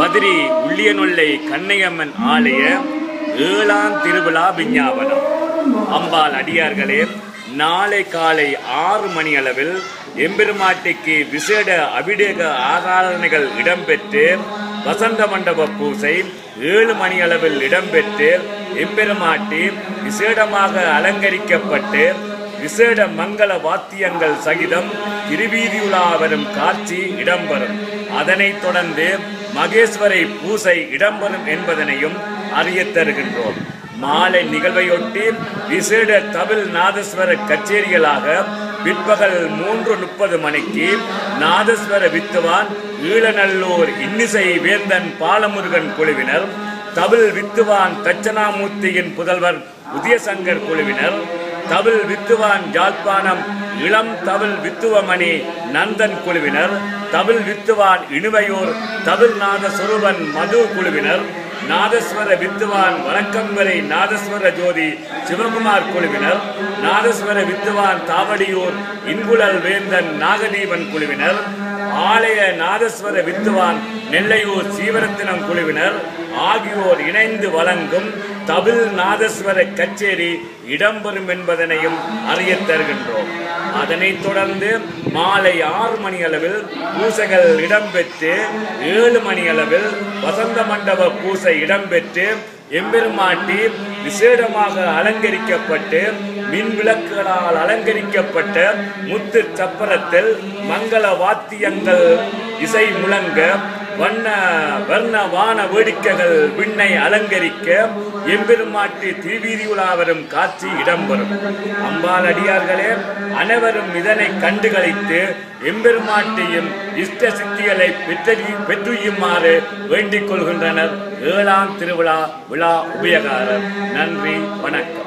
மதுரை உள்ளியனொல்லை கண்ணையம்மன் ஆலய 7ஆம் திருவிழா விஞ்ஞாபனம். அம்பாள் அடியார்களே, நாளை காலை 6 மணி அளவில் எம்பெருமாட்டிக்கு விசேட அபிடேக ஆராதனைகள் இடம்பெற்று வசந்த மண்டப பூசை 7 மணி அளவில் இடம்பெற்று எம்பெருமாட்டி விசேடமாக அலங்கரிக்கப்பட்டு விசேட மங்கள வாத்தியங்கள் சகிதம் திருவீதியுலா வரும் காட்சி இடம்பெறும். அதனைத் தொடர்ந்து மகேஸ்வரை பூசை இடம்பெறும் என்பதனையும் அறிய தருகின்றோம். மாலை நிகழ்வையொட்டி விசேட தவில் நாதஸ்வர கச்சேரிகளாக பிற்பகல் 3:30 மணிக்கு நாதஸ்வர வித்துவான் ஈழநல்லூர் இன்னிசை வேந்தன் பாலமுருகன் குழுவினர், தவில் வித்துவான் தட்சணாமூர்த்தியின் புதல்வர் உதயசங்கர் குழுவினர், தவில் வித்துவான் யாழ்ப்பாணம் இளம் தவில் வித்துவமணி நந்தன் குழுவினர், தவில் வித்துவான் இணுவையூர் தவில் நாத சொருபன் மது குழுவினர், நாதஸ்வர வித்துவான் வணக்கம்பரை நாதஸ்வர ஜோதி சிவகுமார் குழுவினர், நாதஸ்வர வித்துவான் தாவடியூர் இன்குழல் வேந்தன் நாகதீபன் குழுவினர், ஆலய நாதஸ்வர வித்துவான் நெல்லையூர் சீவரத்தினம் குழுவினர் ஆகியோர் இணைந்து வழங்கும் தவில் நாதஸ்வர கச்சேரி இடம்பெறும் என்பதனையும் அறிய தருகின்றோம். அதனைத் தொடர்ந்து மாலை 6 மணி அளவில் பூசைகள் இடம்பெற்று 7 மணி அளவில் வசந்த மண்டப பூசை இடம்பெற்று எம்பெருமாட்டி விசேடமாக அலங்கரிக்கப்பட்டு மின் விளக்குகளால் அலங்கரிக்கப்பட்ட முத்து சப்பரத்தில் மங்கள வாத்தியங்கள் இசை முழங்க வர்ண வான வேடிக்கைகள் விண்ணை அலங்கரிக்க எம்பெருமாட்டி திருவீதியுலா வரும் காட்சி இடம்பெறும். அம்பாள் அடியார்களே, அனைவரும் இதனை கண்டுகளித்து எம்பெருமாட்டியும் இஷ்ட சித்திகளை பெற்றுயுமாறு வேண்டிக் கொள்கின்றனர். 7ஆம் திருவிழா விழா உபயகாரர். நன்றி, வணக்கம்.